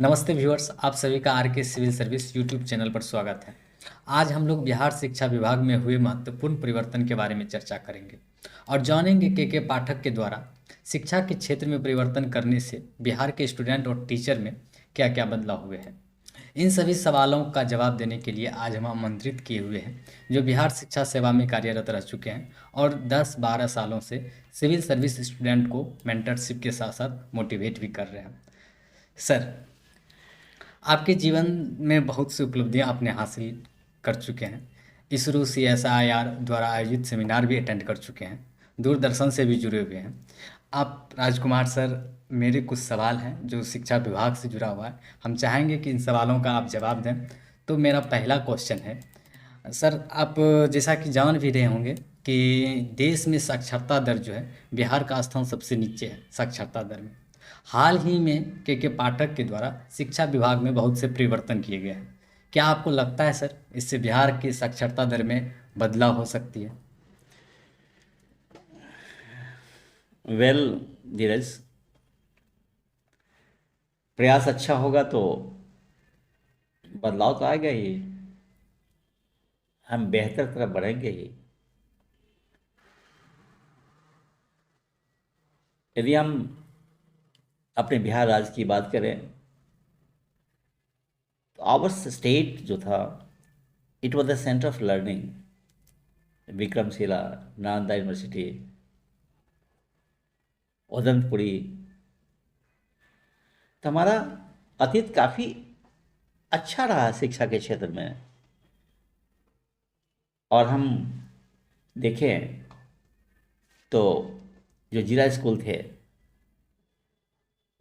नमस्ते व्यूअर्स, आप सभी का आर के सिविल सर्विस यूट्यूब चैनल पर स्वागत है। आज हम लोग बिहार शिक्षा विभाग में हुए महत्वपूर्ण परिवर्तन के बारे में चर्चा करेंगे और जानेंगे के पाठक के द्वारा शिक्षा के क्षेत्र में परिवर्तन करने से बिहार के स्टूडेंट और टीचर में क्या क्या बदलाव हुए हैं। इन सभी सवालों का जवाब देने के लिए आज हम आमंत्रित किए हुए हैं जो बिहार शिक्षा सेवा में कार्यरत रह चुके हैं और 10-12 सालों से सिविल सर्विस स्टूडेंट को मेंटरशिप के साथ साथ मोटिवेट भी कर रहे हैं। सर, आपके जीवन में बहुत सी उपलब्धियां आपने हासिल कर चुके हैं। इसरो CSIR द्वारा आयोजित सेमिनार भी अटेंड कर चुके हैं, दूरदर्शन से भी जुड़े हुए हैं। आप राजकुमार सर, मेरे कुछ सवाल हैं जो शिक्षा विभाग से जुड़ा हुआ है, हम चाहेंगे कि इन सवालों का आप जवाब दें। तो मेरा पहला क्वेश्चन है सर, आप जैसा कि जान भी रहे होंगे कि देश में साक्षरता दर जो है, बिहार का स्थान सबसे नीचे है साक्षरता दर में। हाल ही में के पाठक के द्वारा शिक्षा विभाग में बहुत से परिवर्तन किए गए हैं। क्या आपको लगता है सर इससे बिहार की साक्षरता दर में बदलाव हो सकती है? वेल धीरज, प्रयास अच्छा होगा तो बदलाव तो आएगा ही। हम बेहतर तरफ बढ़ेंगे ही। यदि हम अपने बिहार राज्य की बात करें तो आवर स्टेट जो था, it was the centre of learning. Vikramshila, Nalanda university, Udanpuri. तो हमारा अतीत काफ़ी अच्छा रहा शिक्षा के क्षेत्र में। और हम देखें तो जो जिला स्कूल थे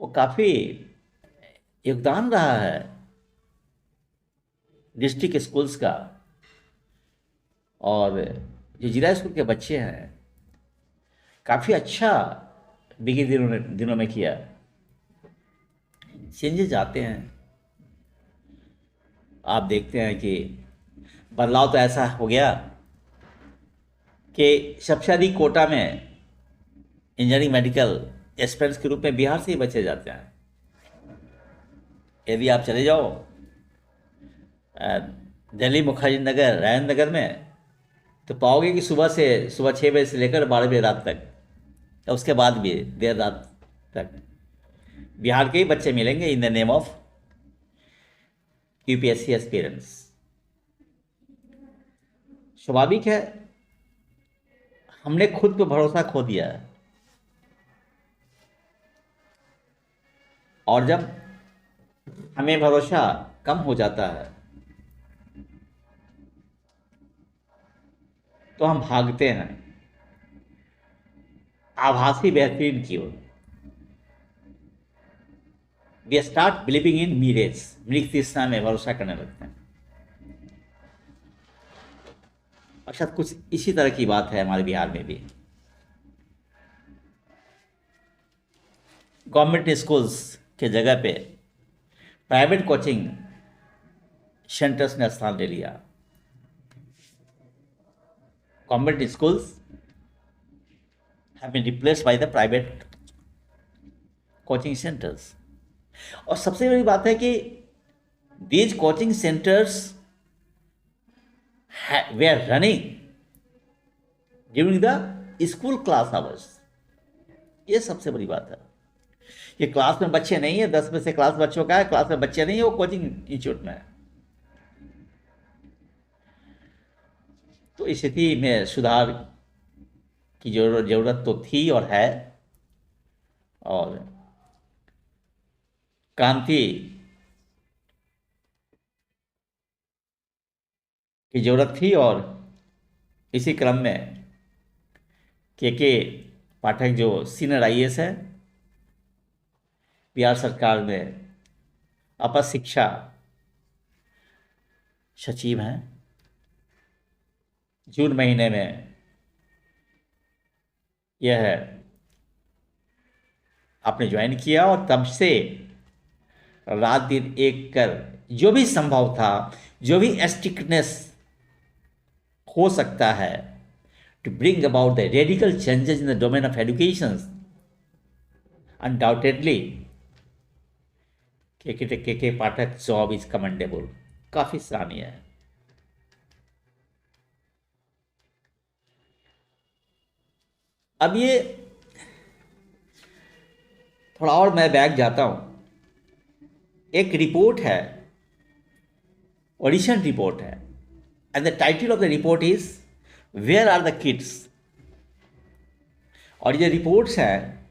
वो काफ़ी योगदान रहा है डिस्ट्रिक्ट स्कूल्स का। और जो जिला स्कूल के बच्चे हैं काफ़ी अच्छा बिगड़े दिनों में किया। चेंजेस आते हैं, आप देखते हैं कि बदलाव तो ऐसा हो गया कि सबसे अधिक कोटा में इंजीनियरिंग मेडिकल एस्पिरेंट्स के रूप में बिहार से ही बच्चे जाते हैं। यदि आप चले जाओ दिल्ली मुखर्जी नगर, राजेंद्र नगर में, तो पाओगे कि सुबह 6 बजे से लेकर 12 बजे रात तक, या उसके बाद भी देर रात तक बिहार के ही बच्चे मिलेंगे in the name of UPSC aspirants. स्वाभाविक है, हमने खुद पे भरोसा खो दिया है। और जब हमें भरोसा कम हो जाता है तो हम भागते हैं आभासी बेहतरीन की ओर। वी स्टार्ट बिलीविंग इन मीरेज, मृग तृष्णा में भरोसा करने लगते हैं। और शायद कुछ इसी तरह की बात है हमारे बिहार में भी। गवर्नमेंट स्कूल्स के जगह पे प्राइवेट कोचिंग सेंटर्स ने स्थान ले लिया। Government schools have been replaced by the private coaching centres. और सबसे बड़ी बात है कि these coaching centres were running during the school class hours. ये सबसे बड़ी बात है। ये क्लास में बच्चे नहीं है, 10 में से क्लास बच्चों का है, क्लास में बच्चे नहीं है, वो कोचिंग इंस्टीट्यूट में है। तो इस स्थिति में सुधार की जरूरत तो थी और है। और क्रांति की जरूरत थी। और इसी क्रम में के पाठक जो सीनियर IAS है बिहार सरकार में, अपर शिक्षा सचिव हैं, जून महीने में यह आपने ज्वाइन किया। और तब से रात दिन एक कर जो भी संभव था, जो भी स्ट्रिक्टनेस हो सकता है to bring about the radical changes in the domain of education, undoubtedly के पाठक जॉब इज कमेंडेबल, काफी सराहनीय है। अब ये थोड़ा और मैं बैक जाता हूं। एक रिपोर्ट है, ऑडिशन रिपोर्ट है, and the title of the report is where are the kids. और ये रिपोर्ट्स है,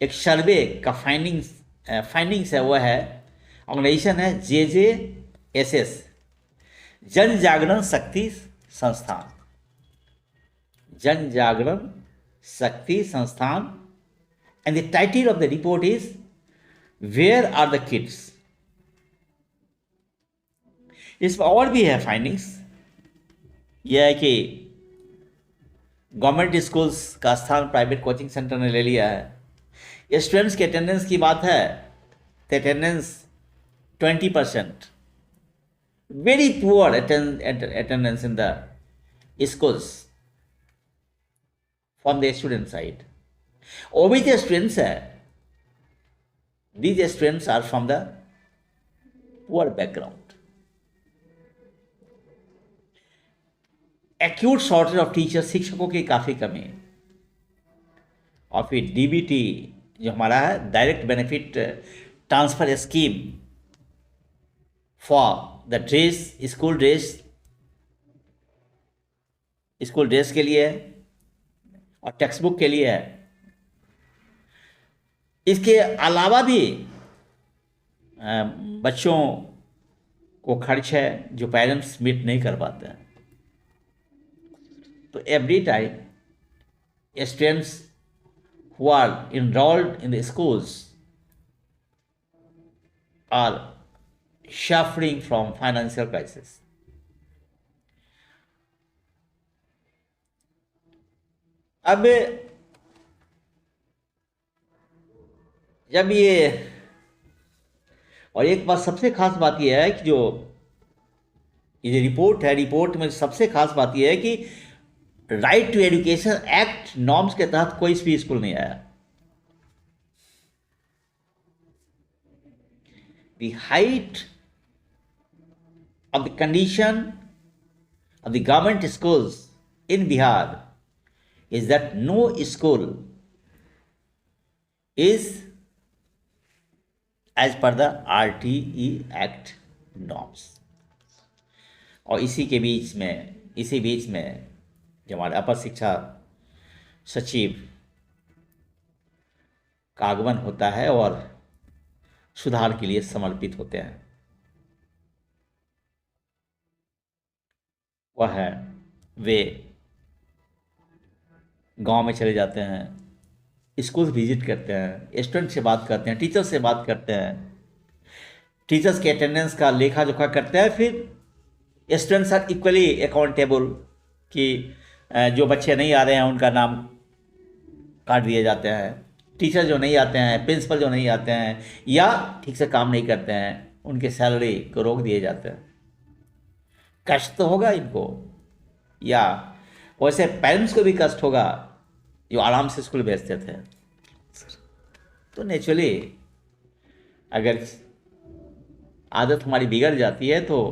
एक सर्वे का फाइंडिंग्स है, वो है, ऑर्गेनाइजेशन है JJSS, जन जागरण शक्ति संस्थान, जन जागरण शक्ति संस्थान। And the title of the report is where are the kids. इसमें और भी है फाइंडिंग्स। यह है कि गवर्नमेंट स्कूल्स का स्थान प्राइवेट कोचिंग सेंटर ने ले लिया है। स्टूडेंट्स के अटेंडेंस की बात है तो attendance 20%, very poor attendance in the schools from the student side. वो भी जो स्टूडेंट्स है, these students are from the poor background. Acute shortage of teacher, शिक्षकों की काफ़ी कमी। और फिर DBT जो हमारा है, direct benefit transfer scheme for the dress, school dress के लिए है और टेक्स्ट बुक के लिए है। इसके अलावा भी बच्चों को खर्च है जो पेरेंट्स मीट नहीं कर पाते हैं। तो every time students who are enrolled in the schools are suffering from financial crisis. अब जब ये, और एक बात सबसे खास बात यह है कि जो ये रिपोर्ट है, रिपोर्ट में सबसे खास बात यह है कि right to education act norms के तहत कोई भी स्कूल नहीं आया। The height of the condition of the government schools in Bihar is that no school is as per the RTE act norms. और इसी बीच में जो हमारे अपर शिक्षा सचिव का आगमन होता है और सुधार के लिए समर्पित होते हैं। वह है, वे गांव में चले जाते हैं, स्कूल विजिट करते हैं, स्टूडेंट से बात करते हैं, टीचर से बात करते हैं, टीचर्स के अटेंडेंस का लेखा जोखा करते हैं। फिर स्टूडेंट्स आर इक्वली अकाउंटेबल कि जो बच्चे नहीं आ रहे हैं उनका नाम काट दिए जाते हैं, टीचर जो नहीं आते हैं, प्रिंसिपल जो नहीं आते हैं या ठीक से काम नहीं करते हैं, उनके सैलरी को रोक दिए जाते हैं। कष्ट तो होगा इनको, या वैसे पेरेंट्स को भी कष्ट होगा जो आराम से स्कूल भेजते थे। तो नेचुरली अगर आदत हमारी बिगड़ जाती है तो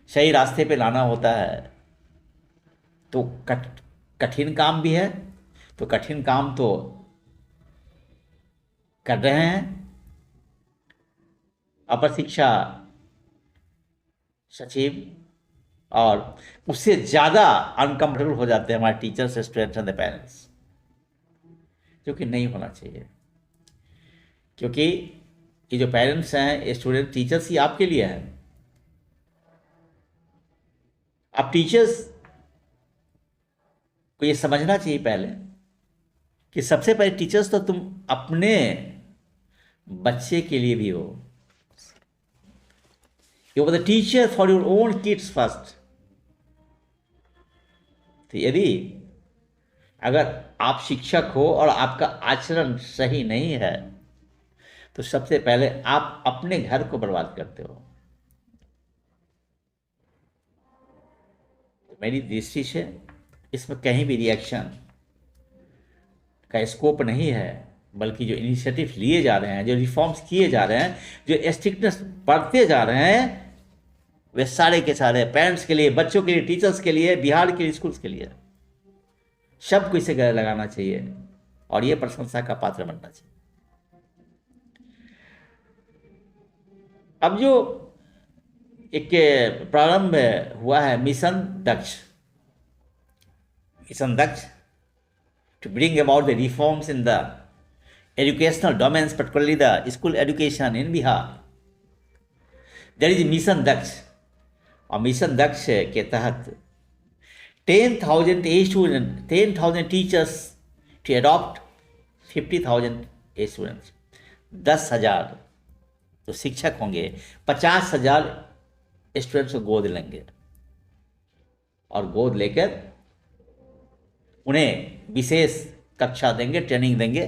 सही रास्ते पे लाना होता है। तो कठिन काम भी है, तो कठिन काम तो कर रहे हैं। अपर शिक्षा सचिव, और उससे ज़्यादा अनकम्फर्टेबल हो जाते हैं हमारे teachers, students and the parents, जो कि नहीं होना चाहिए। क्योंकि ये जो पेरेंट्स हैं, स्टूडेंट, टीचर्स ही आपके लिए हैं। आप टीचर्स को ये समझना चाहिए पहले कि सबसे पहले टीचर्स तो तुम अपने बच्चे के लिए भी हो। You are the teacher for your own kids first. तो यदि अगर आप शिक्षक हो और आपका आचरण सही नहीं है तो सबसे पहले आप अपने घर को बर्बाद करते हो। तो मेरी दृष्टि से इसमें कहीं भी रिएक्शन का स्कोप नहीं है। बल्कि जो इनिशिएटिव लिए जा रहे हैं, जो रिफॉर्म्स किए जा रहे हैं, जो स्ट्रिक्टनेस बढ़ते जा रहे हैं, वे सारे के सारे पेरेंट्स के लिए, बच्चों के लिए, टीचर्स के लिए, बिहार के स्कूल्स के लिए सबको इसे गले लगाना चाहिए और ये प्रशंसा का पात्र बनना चाहिए। अब जो एक प्रारंभ हुआ है mission Daksh to bring about the reforms in the educational domains, particularly the school education in Bihar. There is mission Daksh, और मिशन दक्ष के तहत 10,000 teachers to adopt 50,000 students. 10,000 तो शिक्षक होंगे, 50,000 स्टूडेंट्स को गोद लेंगे और गोद लेकर उन्हें विशेष कक्षा देंगे, ट्रेनिंग देंगे,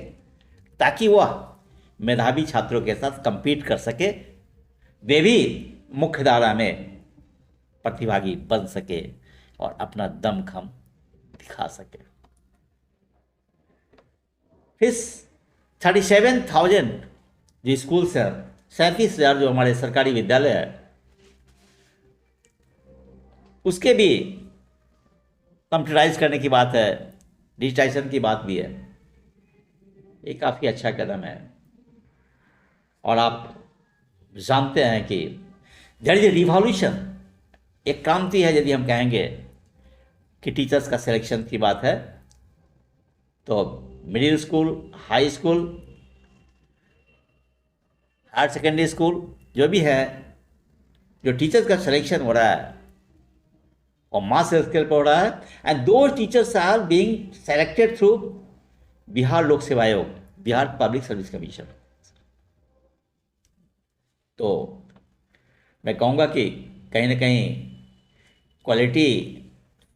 ताकि वह मेधावी छात्रों के साथ compete कर सके, वे भी मुख्य धारा में प्रतिभागी बन सके और अपना दमखम दिखा सके। फिर 37,000 जो स्कूल्स हैं, 37,000 जो हमारे सरकारी विद्यालय है, उसके भी कंप्यूटराइज करने की बात है, डिजिटाइजेशन की बात भी है। ये काफ़ी अच्छा कदम है। और आप जानते हैं कि देयर इज ए रिवॉल्यूशन, एक क्रांति है यदि हम कहेंगे कि टीचर्स का सिलेक्शन की बात है, तो middle school, high school, higher secondary school जो भी है, जो टीचर्स का सिलेक्शन हो रहा है और मास स्केल पर हो रहा है, and those teachers are being selected through Bihar Lok Seva आयोग, बिहार पब्लिक सर्विस कमीशन। तो मैं कहूँगा कि कहीं ना कहीं क्वालिटी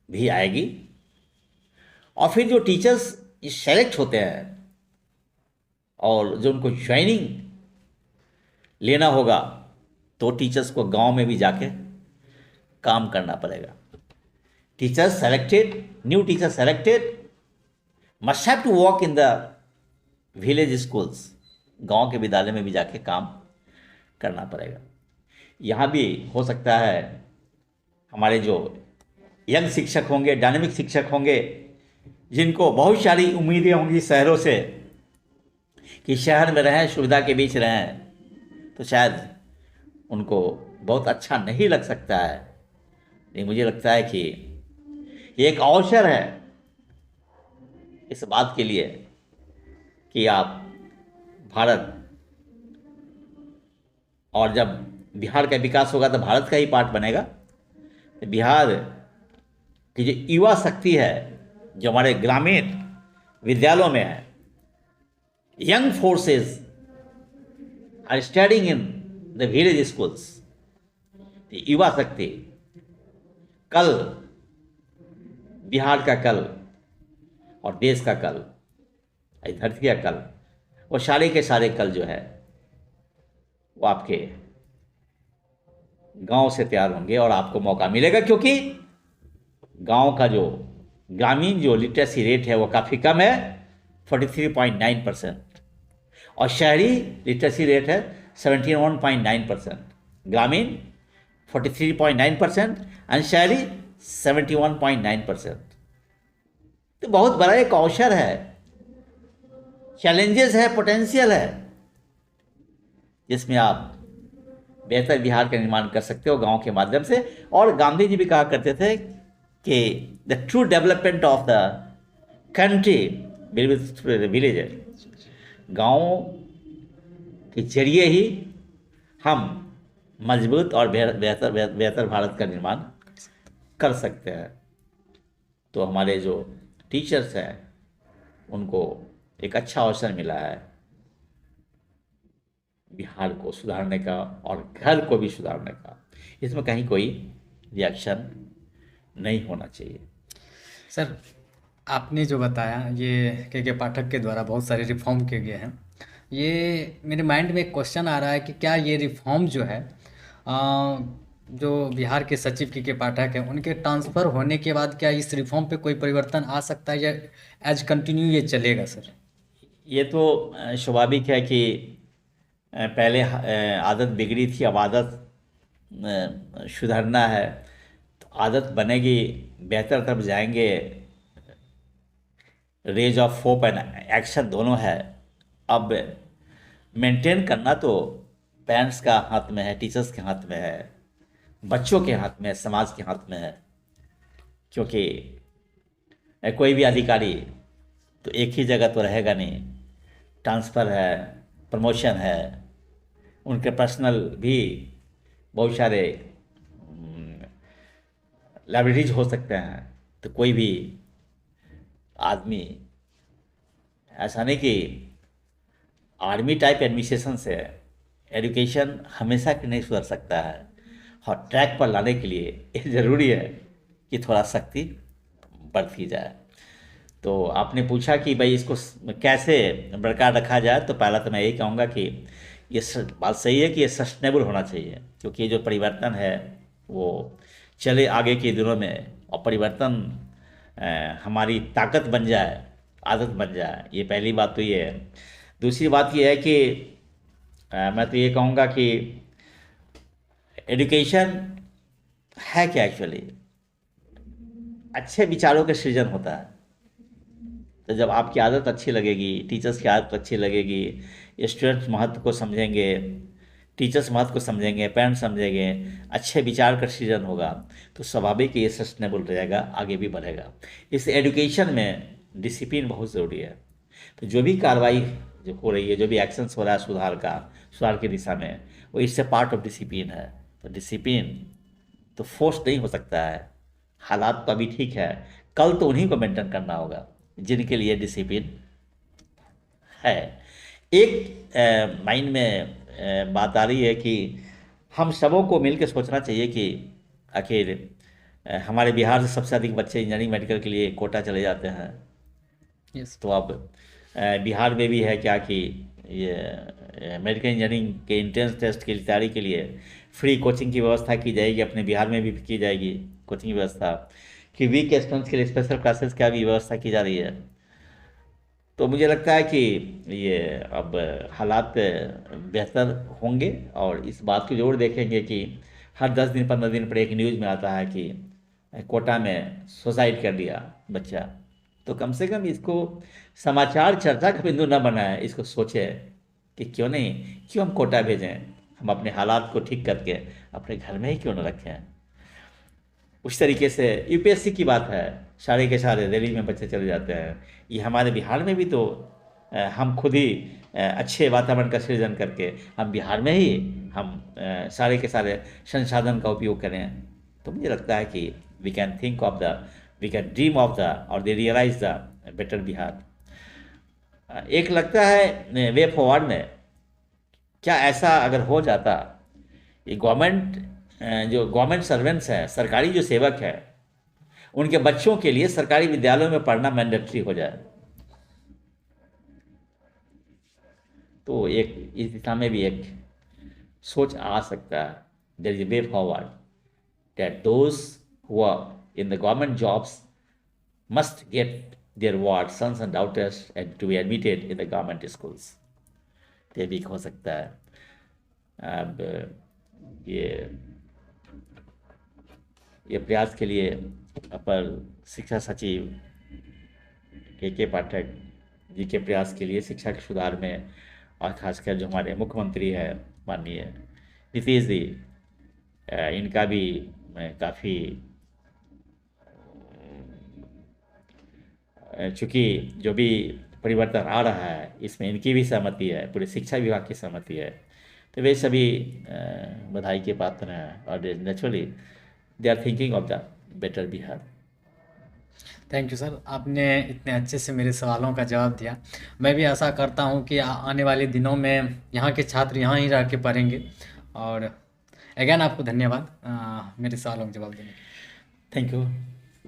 भी आएगी, और फिर जो टीचर्स सेलेक्ट होते हैं और जो उनको ज्वाइनिंग लेना होगा, तो टीचर्स को गांव में भी जाके काम करना पड़ेगा। Teachers selected, new teacher selected must have to work in the village schools, गांव के विद्यालय में भी जाके काम करना पड़ेगा। यहाँ भी हो सकता है हमारे जो यंग शिक्षक होंगे, डायनेमिक शिक्षक होंगे, जिनको बहुत सारी उम्मीदें होंगी शहरों से कि शहर में रहें, सुविधा के बीच रहें, तो शायद उनको बहुत अच्छा नहीं लग सकता है। लेकिन मुझे लगता है कि ये एक अवसर है इस बात के लिए कि आप भारत, और जब बिहार का विकास होगा तो भारत का ही पार्ट बनेगा। तो बिहार की जो युवा शक्ति है, जो हमारे ग्रामीण विद्यालयों में है, young forces are studying in the village schools, युवा शक्ति कल, बिहार का कल और देश का कल, इस धरती का कल, वो सारे के सारे कल जो है वो आपके गांव से तैयार होंगे और आपको मौका मिलेगा, क्योंकि गांव का जो ग्रामीण जो लिटरेसी रेट है वो काफ़ी कम है, 43.9%, और शहरी लिटरेसी रेट है 71.9%। ग्रामीण 43.9% एंड शहरी 71.9%। तो बहुत बड़ा एक अवसर है, चैलेंजेस है, पोटेंशियल है, जिसमें आप बेहतर बिहार का निर्माण कर सकते हो गांव के माध्यम से। और गांधी जी भी कहा करते थे कि the true development of the country will be through the village, गाँव के जरिए ही हम मजबूत और बेहतर भारत का निर्माण कर सकते हैं। तो हमारे जो टीचर्स हैं उनको एक अच्छा अवसर मिला है बिहार को सुधारने का और घर को भी सुधारने का। इसमें कहीं कोई रिएक्शन नहीं होना चाहिए। सर, आपने जो बताया ये के पाठक के द्वारा बहुत सारे रिफॉर्म किए गए हैं, ये मेरे माइंड में एक क्वेश्चन आ रहा है कि क्या ये रिफॉर्म जो है जो बिहार के सचिव के पाठक हैं उनके ट्रांसफ़र होने के बाद क्या इस रिफॉर्म पे कोई परिवर्तन आ सकता है या एज कंटिन्यू ये चलेगा? सर, ये तो स्वाभाविक है कि पहले आदत बिगड़ी थी, अब आदत सुधरना है। तो आदत बनेगी, बेहतर तरफ जाएंगे। Rays of hope and action दोनों है। अब मेंटेन करना तो पेरेंट्स का हाथ में है, टीचर्स के हाथ में है, बच्चों के हाथ में है, समाज के हाथ में है। क्योंकि कोई भी अधिकारी तो एक ही जगह तो रहेगा नहीं। ट्रांसफ़र है, प्रमोशन है, उनके पर्सनल भी बहुत सारे लाइबिलिटीज हो सकते हैं। तो कोई भी आदमी ऐसा नहीं कि आर्मी टाइप एडमिनिस्ट्रेशन से एजुकेशन हमेशा के नहीं सुधर सकता है। और ट्रैक पर लाने के लिए ये ज़रूरी है कि थोड़ा सख्ती बरती जाए। तो आपने पूछा कि भाई इसको कैसे बरकरार रखा जाए, तो पहला तो मैं यही कहूँगा कि ये बात सही है कि ये सस्टेनेबल होना चाहिए। क्योंकि ये जो परिवर्तन है वो चले आगे के दिनों में, और परिवर्तन हमारी ताकत बन जाए, आदत बन जाए। ये पहली बात तो ये है। दूसरी बात ये है कि मैं तो ये कहूँगा कि एजुकेशन है क्या एक्चुअली, अच्छे विचारों का सृजन होता है। तो जब आपकी आदत अच्छी लगेगी, टीचर्स की आदत अच्छी लगेगी, स्टूडेंट्स महत्व को समझेंगे, टीचर्स महत्व को समझेंगे, पेरेंट्स समझेंगे, अच्छे विचार का सृजन होगा, तो स्वाभाविक ये सस्टेनेबल रहेगा, आगे भी बढ़ेगा। इस एजुकेशन में डिसिप्लिन बहुत ज़रूरी है। तो जो भी कार्रवाई जो हो रही है, जो भी एक्शंस हो रहा है सुधार की दिशा में, वो इससे पार्ट ऑफ डिसिप्लिन है। तो डिसिप्लिन तो फोर्स नहीं हो सकता है। हालात तो अभी ठीक है, कल तो उन्हीं को मेंटेन करना होगा जिनके लिए डिसिप्लिन है। एक माइंड में बात आ रही है कि हम सबों को मिलकर सोचना चाहिए कि आखिर हमारे बिहार से सबसे अधिक बच्चे इंजीनियरिंग मेडिकल के लिए कोटा चले जाते हैं। यस। तो अब बिहार में भी है क्या कि ये मेडिकल इंजीनियरिंग के एंट्रेंस टेस्ट की तैयारी के लिए फ्री कोचिंग की व्यवस्था की जाएगी। अपने बिहार में भी की जाएगी कोचिंग की व्यवस्था, कि वीक स्टूडेंट्स के लिए स्पेशल क्लासेस की भी व्यवस्था की जा रही है। तो मुझे लगता है कि ये अब हालात बेहतर होंगे, और इस बात को जरूर देखेंगे कि हर 10 दिन 15 दिन पर एक न्यूज़ में आता है कि कोटा में सुसाइड कर लिया बच्चा। तो कम से कम इसको समाचार चर्चा का बिंदु न बनाए, इसको सोचे कि क्यों हम कोटा भेजें, हम अपने हालात को ठीक करके अपने घर में ही क्यों न रखें। उस तरीके से यूपीएससी की बात है, सारे के सारे दिल्ली में बच्चे चले जाते हैं। ये हमारे बिहार में भी तो हम खुद ही अच्छे वातावरण का सृजन करके हम बिहार में ही हम सारे के सारे संसाधन का उपयोग करें। तो मुझे लगता है कि we can dream of the और they realise the better Bihar. एक लगता है वे फॉरवर्ड में, क्या ऐसा अगर हो जाता, ये जो गवर्नमेंट सर्वेंट्स हैं, सरकारी जो सेवक है, उनके बच्चों के लिए सरकारी विद्यालयों में पढ़ना मैंडेटरी हो जाए, तो एक इस दिशा में भी एक सोच आ सकता है। There is a way forward that those who are in the government jobs must get their ward sons and daughters and to be admitted in the government schools. ये भी हो सकता है। अब ये प्रयास के लिए अपर शिक्षा सचिव के पाठक जी के प्रयास के लिए शिक्षा के सुधार में, और खासकर जो हमारे मुख्यमंत्री हैं माननीय नीतीश जी, इनका भी काफ़ी, चूँकि जो भी परिवर्तन आ रहा है इसमें इनकी भी सहमति है, पूरे शिक्षा विभाग की सहमति है। तो वे सभी बधाई के पात्र हैं, और naturally they are thinking of the better Bihar. Thank you sir, आपने इतने अच्छे से मेरे सवालों का जवाब दिया। मैं भी आशा करता हूँ कि आने वाले दिनों में यहाँ के छात्र यहाँ ही रह के पढ़ेंगे। और अगेन आपको धन्यवाद मेरे सवालों का जवाब देने के लिए। Thank you.